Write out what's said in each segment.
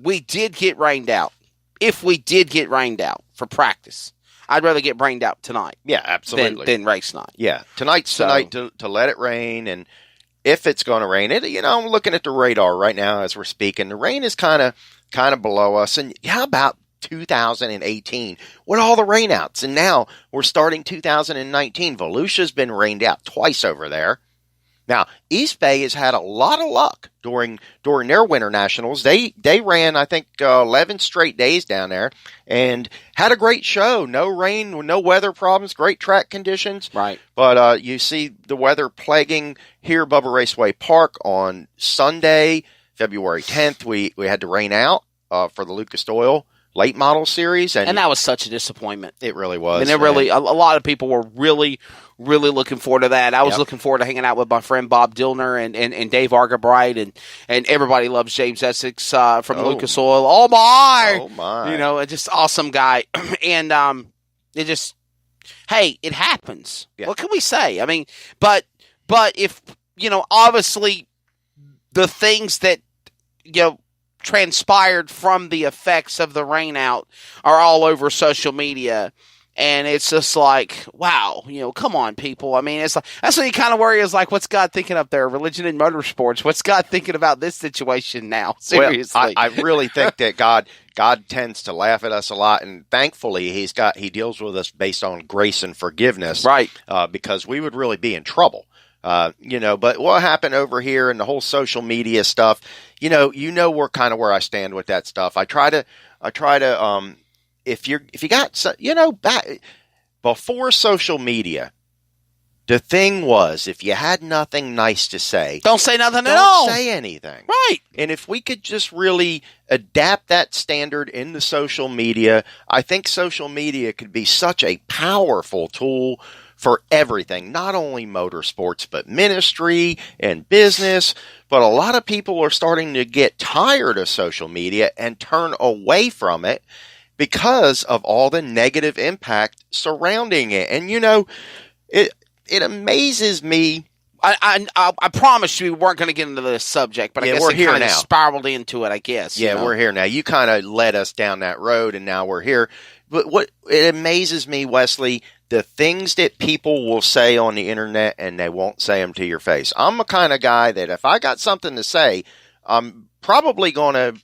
we did get rained out, if we did get rained out for practice, I'd rather get rained out tonight. Yeah, absolutely. Than race night. Yeah, tonight's tonight to let it rain, and if it's going to rain, I'm looking at the radar right now as we're speaking. The rain is kind of below us, and how about 2018 with all the rainouts? And now we're starting 2019. Volusia's been rained out twice over there. Now, East Bay has had a lot of luck during their winter nationals. They ran, I think, 11 straight days down there and had a great show. No rain, no weather problems, great track conditions. Right. But you see the weather plaguing here, Bubba Raceway Park on Sunday, February 10th. We had to rain out for the Lucas Oil late model series. And that was such a disappointment. It really was. And a lot of people were really looking forward to that. I was looking forward to hanging out with my friend Bob Dillner and Dave Argabright, and everybody loves James Essex from Lucas Oil. Oh my. Just awesome guy. And it just, hey, it happens. Yeah. What can we say? I mean, but if, obviously the things that, transpired from the effects of the rain out are all over social media, and it's just like, wow, come on, people. I mean, it's like, that's what you kind of worry is like, what's God thinking up there? Religion in motorsports. What's God thinking about this situation now? Seriously. Well, I really think that God tends to laugh at us a lot, and thankfully he deals with us based on grace and forgiveness, right? Because we would really be in trouble. But what happened over here and the whole social media stuff, we're kind of where I stand with that stuff. I try to, if you got, back before social media, the thing was, if you had nothing nice to say, don't say nothing at all. Don't say anything. Right. And if we could just really adapt that standard in the social media, I think social media could be such a powerful tool for everything, not only motorsports, but ministry and business. But a lot of people are starting to get tired of social media and turn away from it because of all the negative impact surrounding it. And, it amazes me. I promised you we weren't going to get into this subject, but I guess we're here kind of now. Spiraled into it, I guess. Yeah, we're here now. You kind of led us down that road, and now we're here. But what it amazes me, Wesley, the things that people will say on the internet and they won't say them to your face. I'm the kind of guy that if I got something to say, I'm probably going to,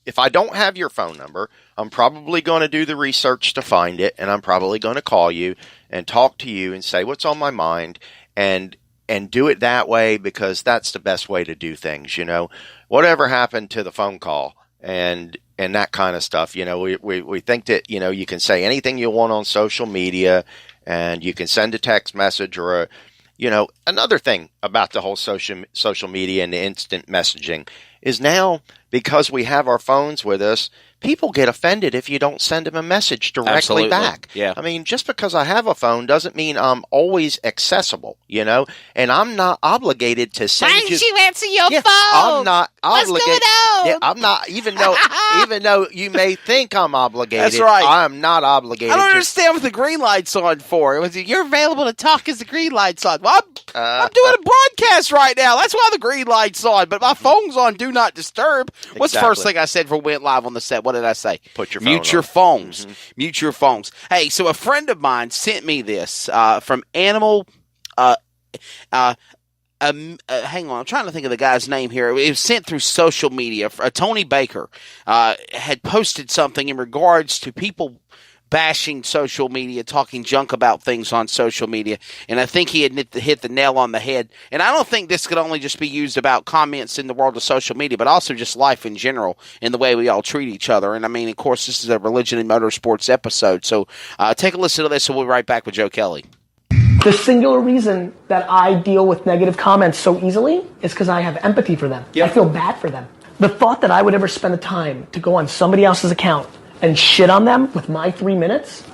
if I don't have your phone number, I'm probably going to do the research to find it, and I'm probably going to call you and talk to you and say what's on my mind and do it that way, because that's the best way to do things. Whatever happened to the phone call and that kind of stuff. We think that, you can say anything you want on social media, and you can send a text message or another thing about the whole social media and the instant messaging is now, because we have our phones with us, people get offended if you don't send them a message directly back. Yeah. I mean, just because I have a phone doesn't mean I'm always accessible, and I'm not obligated to send Why didn't you answer your phone? I'm not obligated. What's going on? Yeah, I'm not, even though you may think I'm obligated. That's right. I'm not obligated. I don't understand what the green light's on for. You're available to talk as the green light's on. Well, I'm doing a broadcast right now. That's why the green light's on, but my phone's on Do Not Disturb. What's the first thing I said before we went live on the set? What did I say? Put your phone Mute your on. phones. Mm-hmm. Mute your phones. Hey, so a friend of mine sent me this from Animal. Hang on, I'm trying to think of the guy's name here. It was sent through social media. Tony Baker had posted something in regards to people bashing social media, talking junk about things on social media, and I think he had hit the nail on the head. And I don't think this could only just be used about comments in the world of social media, but also just life in general and the way we all treat each other. And I mean, of course, this is a Religion in Motorsports episode, so take a listen to this, and we'll be right back with Joe Kelly. The singular reason that I deal with negative comments so easily is because I have empathy for them. Yep. I feel bad for them. The thought that I would ever spend the time to go on somebody else's account and shit on them with my 3 minutes.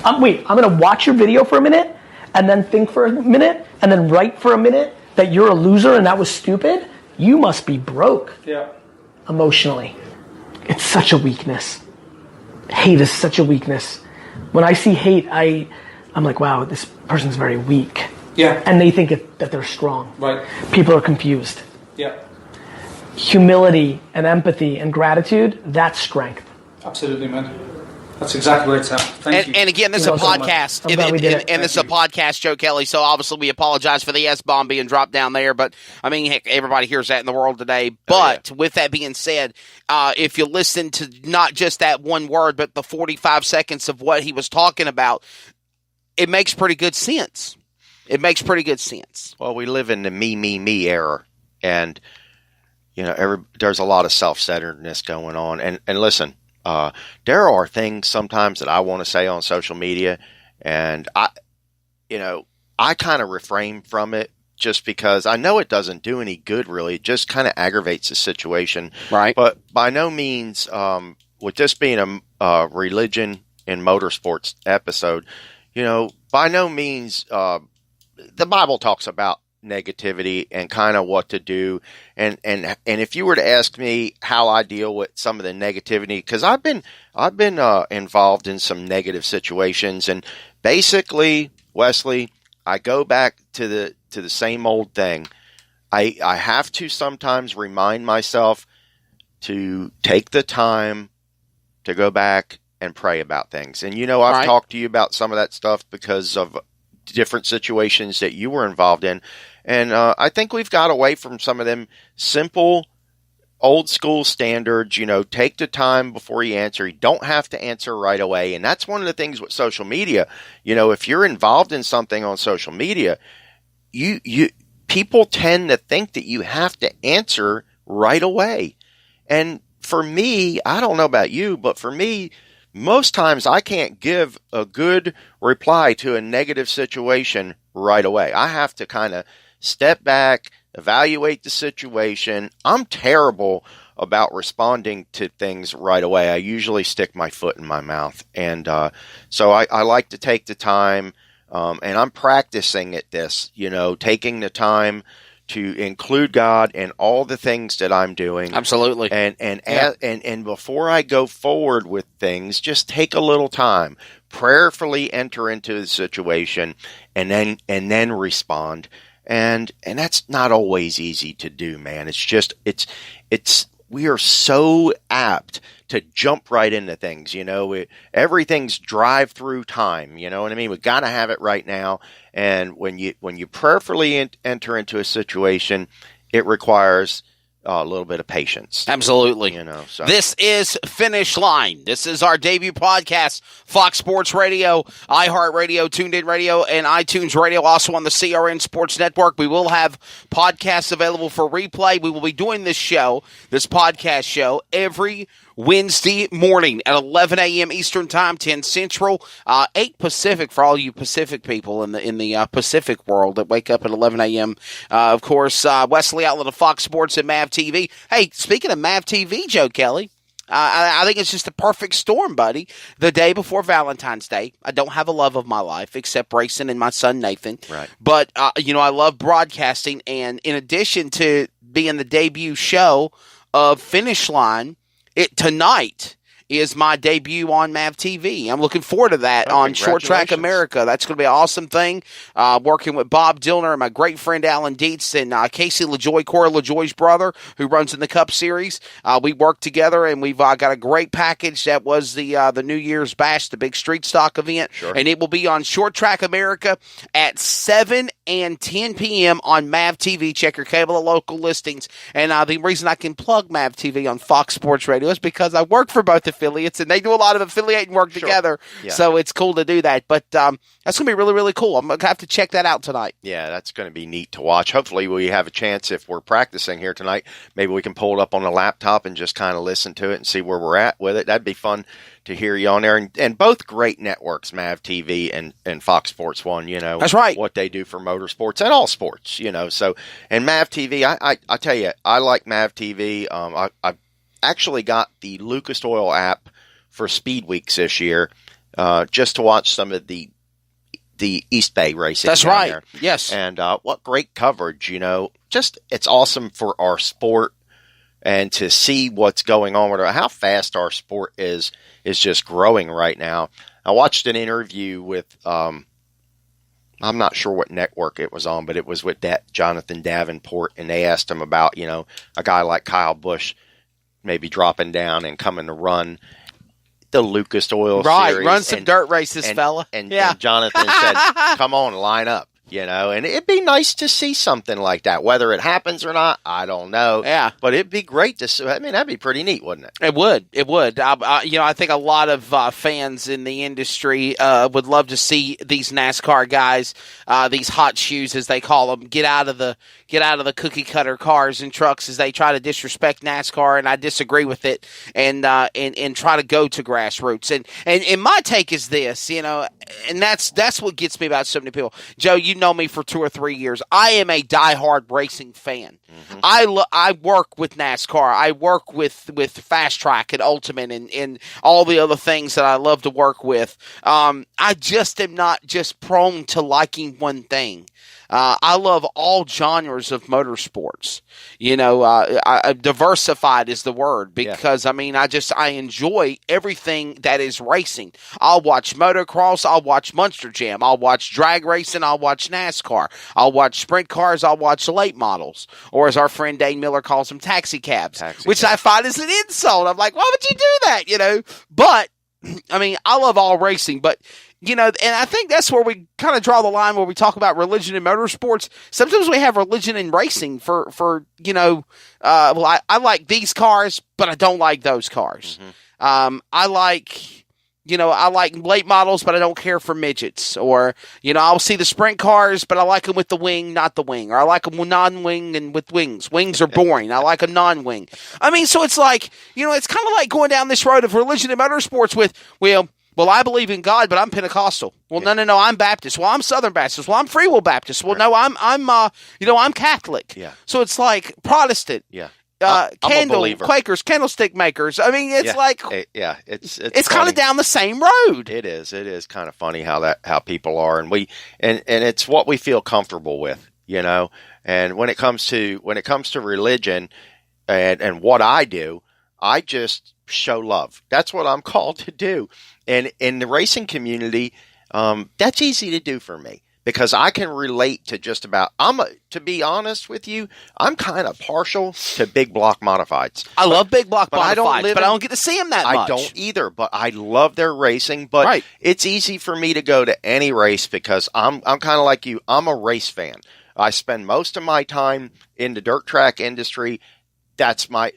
I'm going to watch your video for a minute and then think for a minute and then write for a minute that you're a loser and that was stupid. You must be broke. Yeah. Emotionally. It's such a weakness. Hate is such a weakness. When I see hate, I'm like, wow, this person's very weak. Yeah. And they think that they're strong. Right. People are confused. Yeah. humility and empathy and gratitude, that's strength. Absolutely, man. That's exactly where it's at. Thank you. And again, this is a podcast. And this is a podcast, Joe Kelly. So obviously we apologize for the S-bomb being dropped down there. But, I mean, heck, everybody hears that in the world today. But with that being said, if you listen to not just that one word, but the 45 seconds of what he was talking about, it makes pretty good sense. It makes pretty good sense. Well, we live in the me era. And, you know, there's a lot of self-centeredness going on. And listen, there are things sometimes that I want to say on social media, and I kind of refrain from it just because I know it doesn't do any good, really. It just kind of aggravates the situation. Right. But by no means, with this being a religion and motorsports episode, you know, by no means, the Bible talks about negativity and kind of what to do, and if you were to ask me how I deal with some of the negativity, because I've been involved in some negative situations, and basically, Wesley, I go back to the same old thing. I have to sometimes remind myself to take the time to go back and pray about things, and you know, I've talked to you about some of that stuff because of different situations that you were involved in. And I think we've got away from some of them simple, old school standards. You know, take the time before you answer. You don't have to answer right away. And that's one of the things with social media. You know, if you're involved in something on social media, people tend to think that you have to answer right away. And for me, I don't know about you, but for me, most times I can't give a good reply to a negative situation right away. I have to kind of step back, evaluate the situation. I'm terrible about responding to things right away. I usually stick my foot in my mouth. And so I like to take the time, and I'm practicing at this, you know, taking the time to include God in all the things that I'm doing. Absolutely. And before I go forward with things, just take a little time, prayerfully enter into the situation, and then respond. And that's not always easy to do, man. We are so apt to jump right into things, you know. Everything's drive-through time, you know what I mean? We got to have it right now. And when you prayerfully enter into a situation, it requires a little bit of patience. Absolutely. You know, so. This is Finish Line. This is our debut podcast, Fox Sports Radio, iHeartRadio, Tuned In Radio, and iTunes Radio, also on the CRN Sports Network. We will have podcasts available for replay. We will be doing this podcast show, every Wednesday morning at 11 a.m. Eastern Time, 10 Central, 8 Pacific for all you Pacific people in the Pacific world that wake up at 11 a.m. Of course, Wesley Outlet of Fox Sports and Mav TV. Hey, speaking of Mav TV, Joe Kelly, I think it's just a perfect storm, buddy. The day before Valentine's Day, I don't have a love of my life except racing and my son Nathan. Right. But, I love broadcasting, and in addition to being the debut show of Finish Line, tonight is my debut on Mav TV. I'm looking forward to that on Short Track America. That's going to be an awesome thing. Working with Bob Dillner and my great friend Alan Dietz and Casey LaJoy, Corey LaJoy's brother, who runs in the Cup Series. We worked together, and we've got a great package. That was the New Year's Bash, the big street stock event. Sure. And it will be on Short Track America at 7 and 10 p.m. on Mav TV. Check your cable and local listings. And the reason I can plug Mav TV on Fox Sports Radio is because I work for both affiliates, and they do a lot of affiliating work together. Yeah. So it's cool to do that. But that's going to be really, really cool. I'm going to have to check that out tonight. Yeah, that's going to be neat to watch. Hopefully we have a chance, if we're practicing here tonight, maybe we can pull it up on the laptop and just kind of listen to it and see where we're at with it. That'd be fun to hear you on there. And both great networks, Mav TV and Fox Sports 1, you know. That's right. What they do for motorsports and all sports, you know. So, and Mav TV, I tell you, I like Mav TV. I've actually got the Lucas Oil app for Speed Weeks this year, just to watch some of the East Bay racing. That's right. There. Yes. And what great coverage, you know. Just, it's awesome for our sport, and to see what's going on with how fast our sport is just growing right now. I watched an interview with I'm not sure what network it was on, but it was with Jonathan Davenport, and they asked him about, a guy like Kyle Busch maybe dropping down and coming to run the Lucas Oil Series. Run some dirt races, fella. And Jonathan said, come on, line up. And it'd be nice to see something like that. Whether it happens or not, I don't know. Yeah. But it'd be great to see. I mean, that'd be pretty neat, wouldn't it? It would. I think a lot of fans in the industry would love to see these NASCAR guys, these hot shoes as they call them, get out of the cookie cutter cars and trucks as they try to disrespect NASCAR, and I disagree with it, and try to go to grassroots. And my take is this, and that's what gets me about so many people. Joe, you know me for 2 or 3 years. I am a diehard racing fan. Mm-hmm. I work with NASCAR. I work with Fast Track and Ultimate and all the other things that I love to work with. I just am not just prone to liking one thing. I love all genres of motorsports. Diversified is the word because, I enjoy everything that is racing. I'll watch motocross. I'll watch Munster Jam. I'll watch drag racing. I'll watch NASCAR. I'll watch sprint cars. I'll watch late models. Or as our friend Dane Miller calls them, taxi cabs, which I find is an insult. I'm like, why would you do that? But, I love all racing, but and I think that's where we kind of draw the line where we talk about religion in motorsports. Sometimes we have religion in racing for I like these cars, but I don't like those cars. Mm-hmm. I like late models, but I don't care for midgets. Or, I'll see the sprint cars, but I like them with the wing, not the wing. Or I like them with non-wing and with wings. Wings are boring. I like a non-wing. So it's like, it's kind of like going down this road of religion in motorsports with, well, I believe in God, but I'm Pentecostal. Well, no, I'm Baptist. Well, I'm Southern Baptist. Well, I'm Free Will Baptist. Well, no, I'm Catholic. Yeah. So it's like Protestant. Yeah. Quakers, candlestick makers. It's like it's kind of down the same road. It is. It is kind of funny how people are, and it's what we feel comfortable with, And when it comes to religion and what I do, I just show love. That's what I'm called to do. And in the racing community, that's easy to do for me because I can relate to just about, to be honest with you, I'm kind of partial to big block modifieds. I love big block modifieds, but I don't get to see them that much. I don't either, but I love their racing. But It's easy for me to go to any race because I'm kind of like you. I'm a race fan. I spend most of my time in the dirt track industry. That's my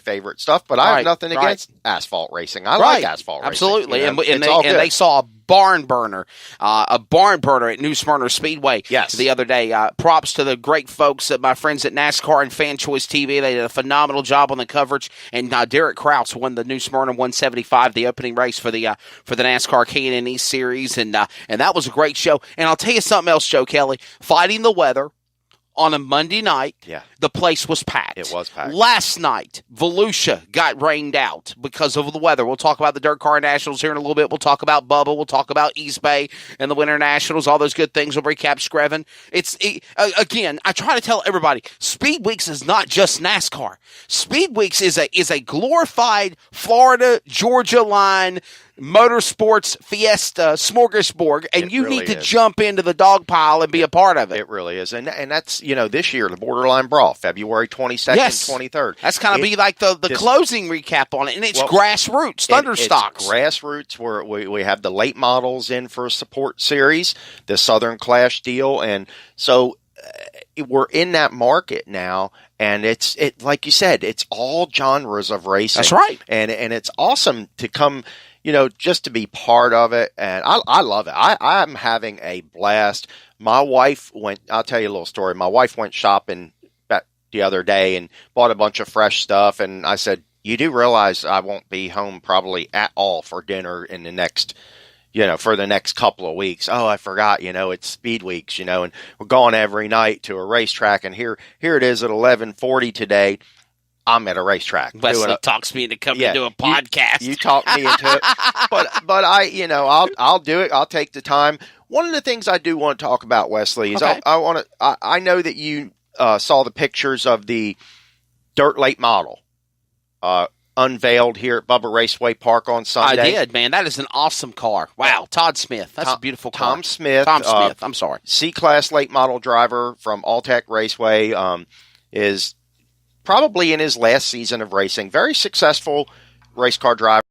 favorite stuff, but I have nothing against asphalt racing. I like asphalt racing. Absolutely. And they saw a barn burner at New Smyrna Speedway the other day. Props to the great folks, my friends at NASCAR and Fan Choice TV. They did a phenomenal job on the coverage, and Derek Kraus won the New Smyrna 175, the opening race for the NASCAR K&N Series, and that was a great show. And I'll tell you something else, Joe Kelly, fighting the weather. On a Monday night, the place was packed. It was packed. Last night, Volusia got rained out because of the weather. We'll talk about the Dirt Car Nationals here in a little bit. We'll talk about Bubba. We'll talk about East Bay and the Winter Nationals, all those good things. We'll recap Screven. Again, I try to tell everybody, Speed Weeks is not just NASCAR. Speed Weeks is a glorified Florida, Georgia line motorsports fiesta smorgasbord, and you need to jump into the dog pile and be a part of it. It really is. And that's, this year, the Borderline Brawl, February 22nd, 23rd. That's kind of be like the closing recap on it. And it's grassroots, Thunderstocks. It's grassroots where we have the late models in for a support series, the Southern Clash deal. And so we're in that market now. And it's like you said, it's all genres of racing. That's right. And it's awesome to come, just to be part of it. And I love it. I'm having a blast. My wife I'll tell you a little story. My wife went shopping the other day and bought a bunch of fresh stuff. And I said, you do realize I won't be home probably at all for dinner in the next, for the next couple of weeks. Oh, I forgot, it's Speed Weeks, and we're going every night to a racetrack. And here it is at 11:40 today. I'm at a racetrack. Wesley talks me into coming to do a podcast. You talked me into it. But I'll do it. I'll take the time. One of the things I do want to talk about, Wesley, is I know that you saw the pictures of the dirt late model unveiled here at Bubba Raceway Park on Sunday. I did, man. That is an awesome car. Wow, Todd Smith. That's a beautiful car. Tom Smith. I'm sorry. C-Class late model driver from Alltech Raceway, is probably in his last season of racing. Very successful race car driver.